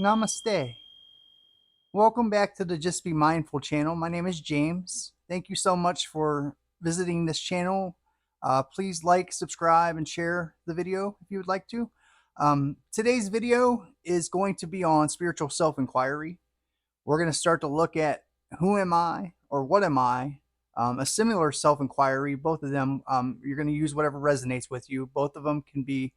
Namaste. Welcome back to the Just Be Mindful channel. My name is James. Thank you so much for visiting this channel. Please like, subscribe, and share the video if you would like to. Today's video is going to be on spiritual self-inquiry. We're going to start to look at who am I or what am I, a similar self-inquiry. Both of them, you're going to use whatever resonates with you. Both of them can be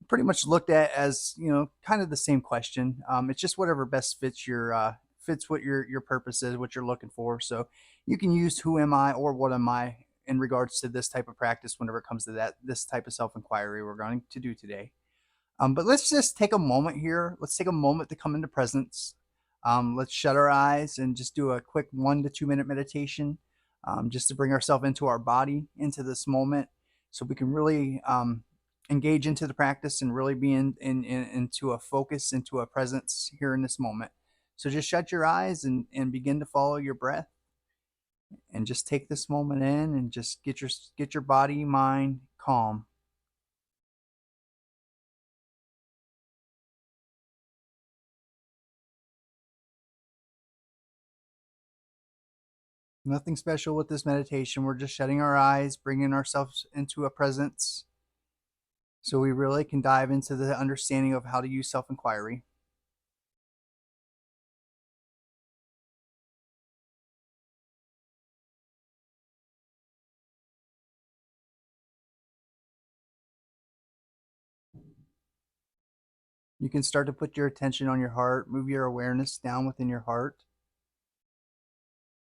pretty much looked at as kind of the same question. It's just whatever best fits your fits what your purpose is, what you're looking for. So you can use who am I or what am I in regards to this type of practice whenever it comes to this type of self inquiry we're going to do today. But let's just take a moment here. Let's take a moment to come into presence. Let's shut our eyes and just do a quick 1 to 2 minute meditation, just to bring ourselves into our body, into this moment, so we can really engage into the practice and really be into a focus, into a presence here in this moment. So just shut your eyes and begin to follow your breath, and just take this moment in and just get your body, mind calm. Nothing special with this meditation. We're just shutting our eyes, bringing ourselves into a presence so we really can dive into the understanding of how to use self inquiry. You can start to put your attention on your heart, move your awareness down within your heart.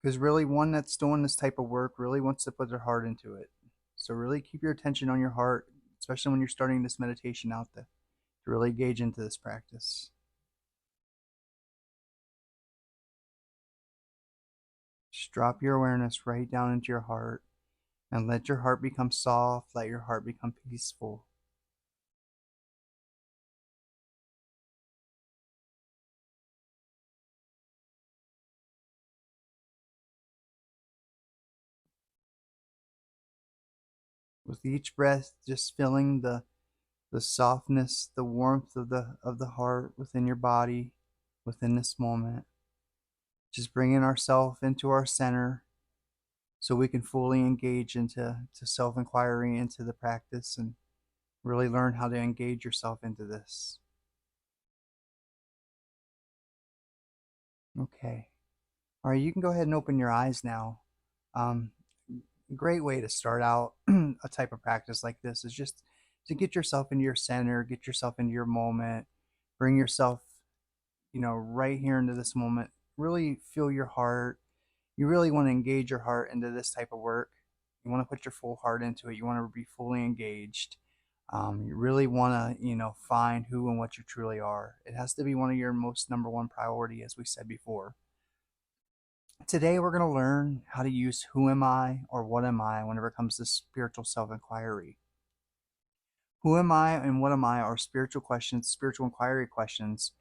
Because really, one that's doing this type of work really wants to put their heart into it. So really keep your attention on your heart, especially when you're starting this meditation out there, to really engage into this practice. Just drop your awareness right down into your heart and let your heart become soft, let your heart become peaceful. With each breath, just feeling the softness, the warmth of the heart within your body, within this moment. Just bringing ourselves into our center so we can fully engage into self-inquiry, into the practice, and really learn how to engage yourself into this. Okay. All right, you can go ahead and open your eyes now. Um, Great way to start out a type of practice like this is just to get yourself into your center, get yourself into your moment, bring yourself, right here into this moment. Really feel your heart. You really want to engage your heart into this type of work. You want to put your full heart into it. You want to be fully engaged. You really want to, find who and what you truly are. It has to be one of your most number one priority, as we said before. Today, we're going to learn how to use who am I or what am I whenever it comes to spiritual self inquiry. Who am I and what am I are spiritual questions, spiritual inquiry questions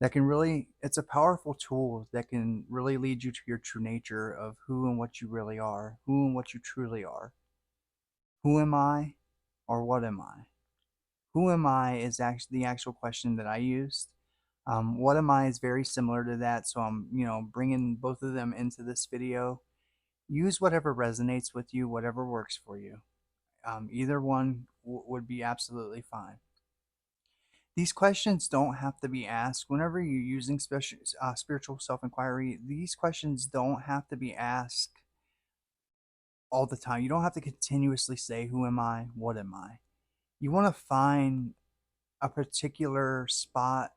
that can really, it's a powerful tool that can really lead you to your true nature of who and what you really are, who and what you truly are. Who am I or what am I? Who am I is actually the actual question that I used. What am I is very similar to that, so I'm bringing both of them into this video. Use whatever resonates with you, whatever works for you. Either one would be absolutely fine. These questions don't have to be asked whenever you're using spiritual self-inquiry. These questions don't have to be asked all the time. You don't have to continuously say, who am I? What am I? You want to find a particular spot.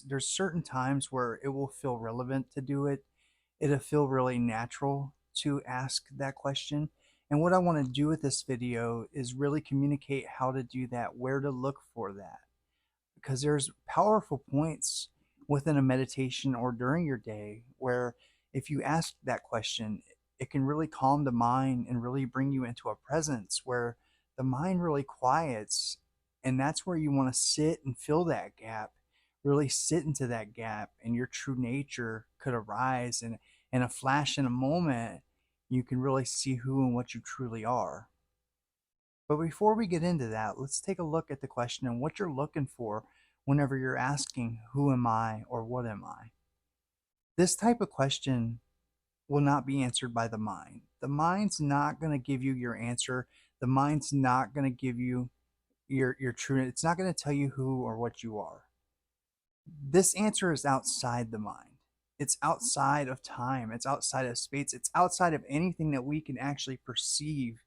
There's certain times where it will feel relevant to do it. It'll feel really natural to ask that question. And what I want to do with this video is really communicate how to do that, where to look for that. Because there's powerful points within a meditation or during your day where if you ask that question, it can really calm the mind and really bring you into a presence where the mind really quiets. And that's where you want to sit and fill that gap, really sit into that gap, and your true nature could arise. And in a flash, in a moment, you can really see who and what you truly are. But before we get into that, let's take a look at the question and what you're looking for whenever you're asking, who am I or what am I? This type of question will not be answered by the mind. The mind's not going to give you your answer. The mind's not going to give you your true, it's not going to tell you who or what you are. This answer is outside the mind. It's outside of time. It's outside of space. It's outside of anything that we can actually perceive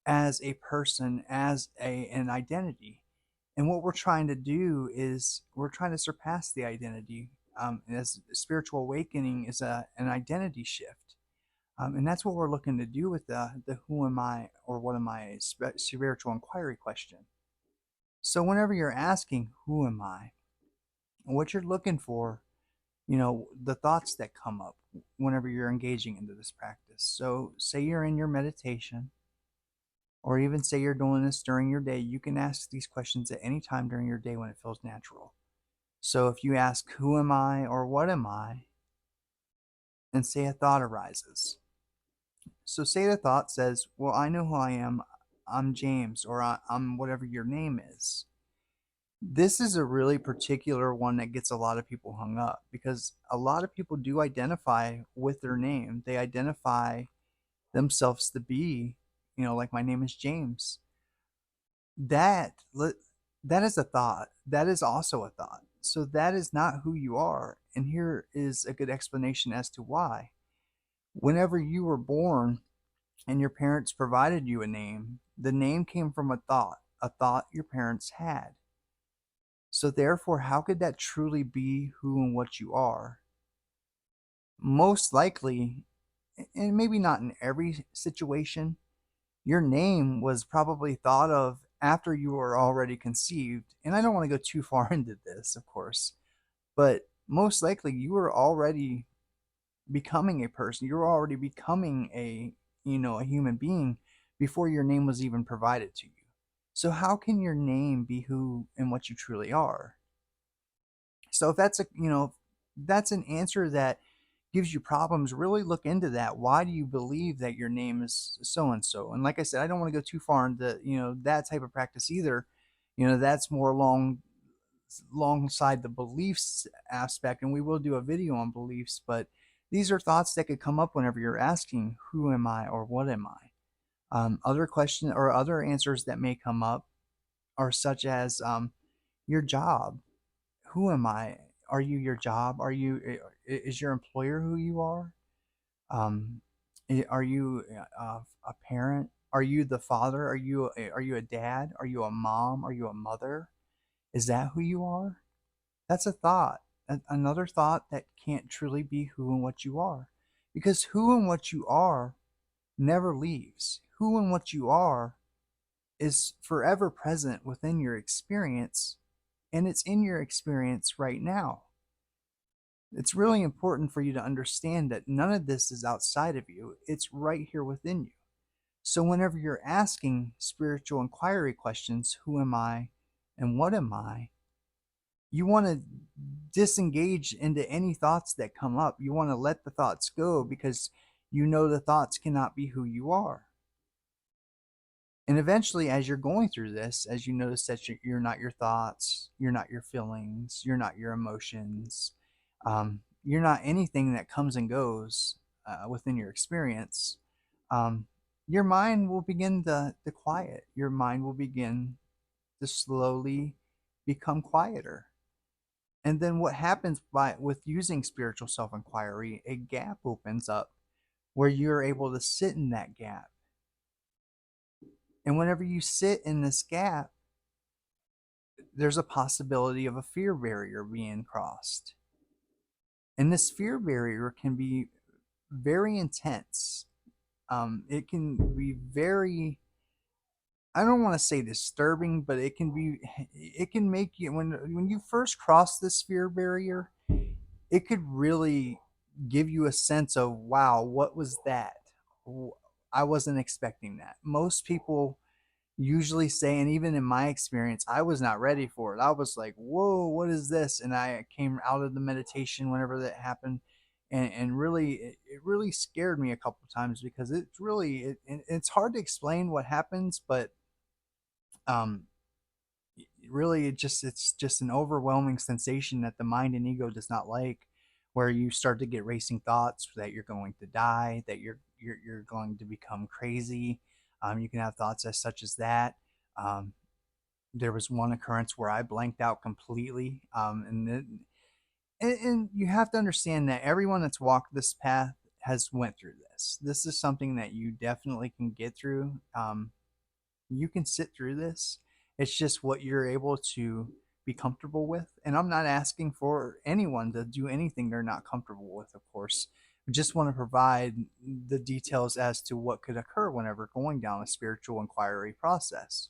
as a person, as an identity. And what we're trying to do is we're trying to surpass the identity. As spiritual awakening is an identity shift. And that's what we're looking to do with the who am I or what am I spiritual inquiry question. So whenever you're asking, who am I? What you're looking for, the thoughts that come up whenever you're engaging into this practice. So say you're in your meditation, or even say you're doing this during your day, you can ask these questions at any time during your day when it feels natural. So if you ask, who am I or what am I? And say a thought arises. So say the thought says, well, I know who I am. I'm James, or I'm whatever your name is. This is a really particular one that gets a lot of people hung up because a lot of people do identify with their name. They identify themselves to be, like my name is James. That that is a thought. That is also a thought. So that is not who you are. And here is a good explanation as to why. Whenever you were born and your parents provided you a name, the name came from a thought your parents had. So therefore, how could that truly be who and what you are? Most likely, and maybe not in every situation, your name was probably thought of after you were already conceived. And I don't want to go too far into this, of course, but most likely you were already becoming a person. You were already becoming a human being before your name was even provided to you. So how can your name be who and what you truly are? So if that's an answer that gives you problems, really look into that. Why do you believe that your name is so and so? And like I said, I don't want to go too far into that type of practice either. That's more alongside the beliefs aspect, and we will do a video on beliefs. But these are thoughts that could come up whenever you're asking, "Who am I?" or "What am I?" Other questions or other answers that may come up are such as your job. Who am I? Are you your job? Is your employer who you are? Um, are you a parent? Are you the father? Are you a dad? Are you a mom? Are you a mother? Is that who you are? That's a thought. Another thought that can't truly be who and what you are. Because who and what you are never leaves. Who and what you are is forever present within your experience, and it's in your experience right now. It's really important for you to understand that none of this is outside of you, it's right here within you. So, whenever you're asking spiritual inquiry questions, who am I and what am I? You want to disengage into any thoughts that come up. You want to let the thoughts go because you know the thoughts cannot be who you are. And eventually, as you're going through this, as you notice that you're not your thoughts, you're not your feelings, you're not your emotions, you're not anything that comes and goes within your experience, um, your mind will begin to quiet. Your mind will begin to slowly become quieter. And then what happens with using spiritual self-inquiry, a gap opens up where you're able to sit in that gap. And whenever you sit in this gap, there's a possibility of a fear barrier being crossed. And this fear barrier can be very intense. It can be very, I don't want to say disturbing, but it can make you, when you first cross this fear barrier, it could really give you a sense of, wow, what was that? I wasn't expecting that. Most people usually say, and even in my experience, I was not ready for it. I was like, whoa, what is this? And I came out of the meditation whenever that happened. And really, it really scared me a couple of times because it's hard to explain what happens, but um, really it's just an overwhelming sensation that the mind and ego does not like, where you start to get racing thoughts that you're going to die, that you're going to become crazy. You can have thoughts as such as that. Um, there was one occurrence where I blanked out completely, and you have to understand that everyone that's walked this path has went through this. This is something that you definitely can get through. You can sit through this. It's just what you're able to be comfortable with. And I'm not asking for anyone to do anything they're not comfortable with, of course. I just want to provide the details as to what could occur whenever going down a spiritual inquiry process.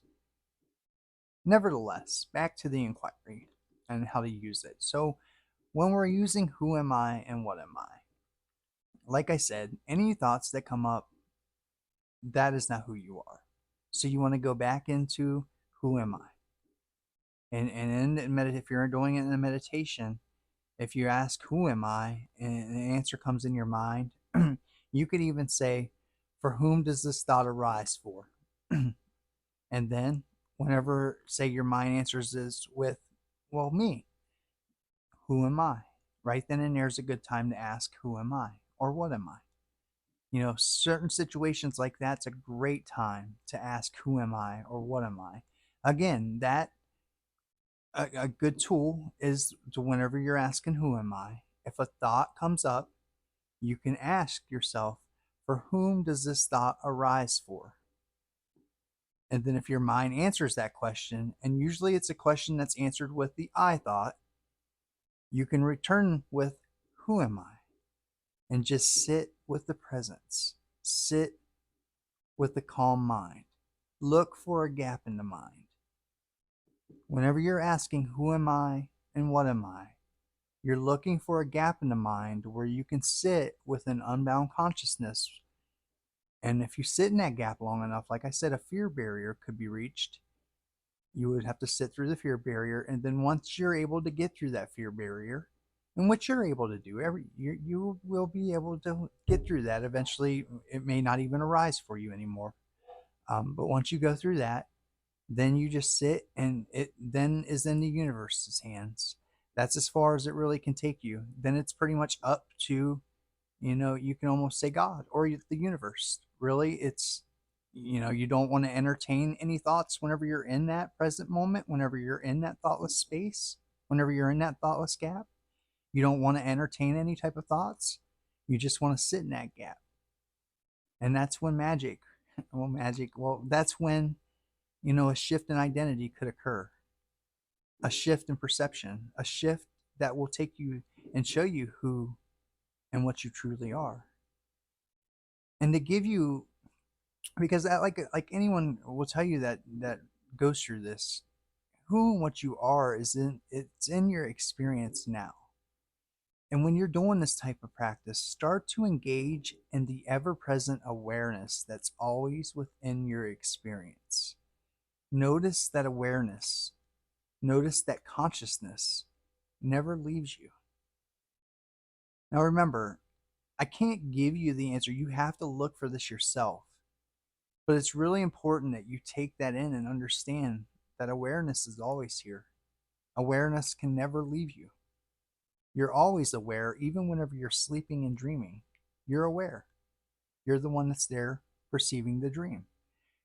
Nevertheless, back to the inquiry and how to use it. So, when we're using who am I and what am I, like I said, any thoughts that come up, that is not who you are. So, you want to go back into who am I? And if you're doing it in a meditation, if you ask who am I and the answer comes in your mind, you could even say, for whom does this thought arise for? And then whenever, say, your mind answers this with, well, me, who am I? Right then and there's a good time to ask, who am I? Or what am I? Certain situations like that's a great time to ask, who am I? Or what am I? Again, that a good tool is to, whenever you're asking, who am I? If a thought comes up, you can ask yourself, for whom does this thought arise for? And then if your mind answers that question, and usually it's a question that's answered with the I thought, you can return with, who am I? And just sit with the presence. Sit with the calm mind. Look for a gap in the mind. Whenever you're asking, who am I and what am I? You're looking for a gap in the mind where you can sit with an unbound consciousness. And if you sit in that gap long enough, like I said, a fear barrier could be reached. You would have to sit through the fear barrier. And then once you're able to get through that fear barrier, and what you're able to do, you will be able to get through that. Eventually, it may not even arise for you anymore. But once you go through that, then you just sit, and it then is in the universe's hands. That's as far as it really can take you. Then it's pretty much up to, you can almost say God or the universe. Really, it's, you don't want to entertain any thoughts whenever you're in that present moment, whenever you're in that thoughtless space, whenever you're in that thoughtless gap. You don't want to entertain any type of thoughts. You just want to sit in that gap. And that's when that's when, a shift in identity could occur, a shift in perception, a shift that will take you and show you who and what you truly are. And to give you, because that, like anyone will tell you that goes through this, who and what you are it's in your experience now. And when you're doing this type of practice, start to engage in the ever-present awareness that's always within your experience. Notice that awareness. Notice that consciousness never leaves you. Now remember, I can't give you the answer. You have to look for this yourself. But it's really important that you take that in and understand that awareness is always here. Awareness can never leave you. You're always aware, even whenever you're sleeping and dreaming. You're aware. You're the one that's there perceiving the dream.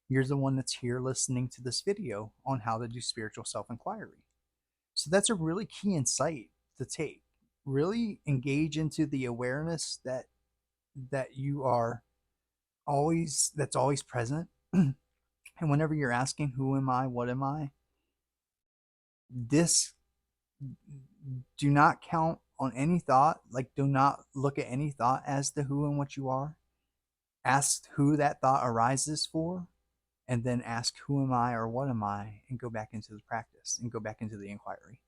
You're the one that's here listening to this video on how to do spiritual self-inquiry. So that's a really key insight to take. Really engage into the awareness that you are always, that's always present. And whenever you're asking, who am I, what am I, this, do not count on any thought. Like, do not look at any thought as to who and what you are. Ask who that thought arises for, and then ask, who am I or what am I, and go back into the practice and go back into the inquiry.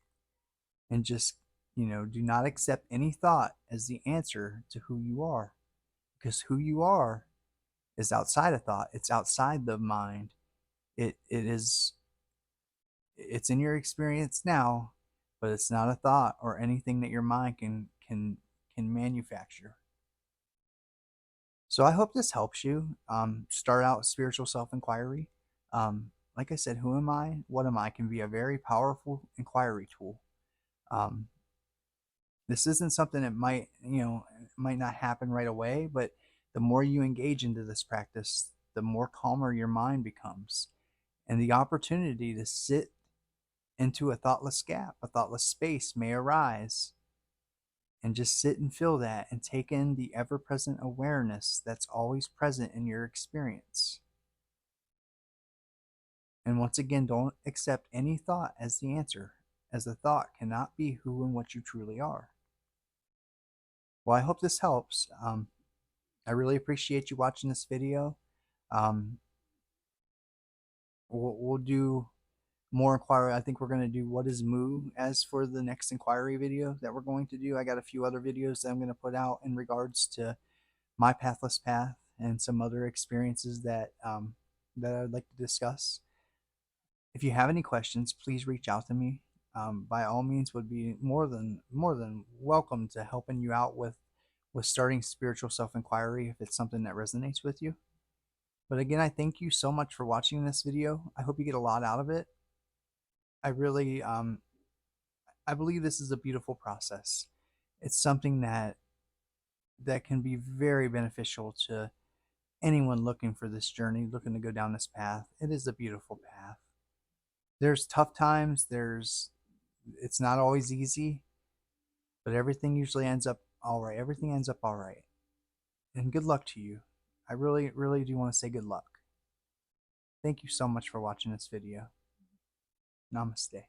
And just, do not accept any thought as the answer to who you are, because who you are is outside of thought. It's outside the mind. It's in your experience now, but it's not a thought or anything that your mind can manufacture. So I hope this helps you start out spiritual self-inquiry. like I said, who am I? What am I? Can be a very powerful inquiry tool. Um, this isn't something that might not happen right away, but the more you engage into this practice, the more calmer your mind becomes, and the opportunity to sit into a thoughtless gap, a thoughtless space may arise, and just sit and feel that and take in the ever present awareness that's always present in your experience. And once again, don't accept any thought as the answer, as the thought cannot be who and what you truly are. Well, I hope this helps. I really appreciate you watching this video. Um, we'll do more inquiry. I think we're going to do what is Mu as for the next inquiry video that we're going to do. I got a few other videos that I'm going to put out in regards to my pathless path and some other experiences that I'd like to discuss. If you have any questions, please reach out to me. By all means, would be more than welcome to helping you out with starting spiritual self inquiry if it's something that resonates with you. But again, I thank you so much for watching this video. I hope you get a lot out of it. I really I believe this is a beautiful process. It's something that can be very beneficial to anyone looking for this journey, looking to go down this path. It is a beautiful path. There's tough times, it's not always easy, but everything usually ends up all right. Everything ends up all right. And good luck to you. I really, really do want to say good luck. Thank you so much for watching this video. Namaste.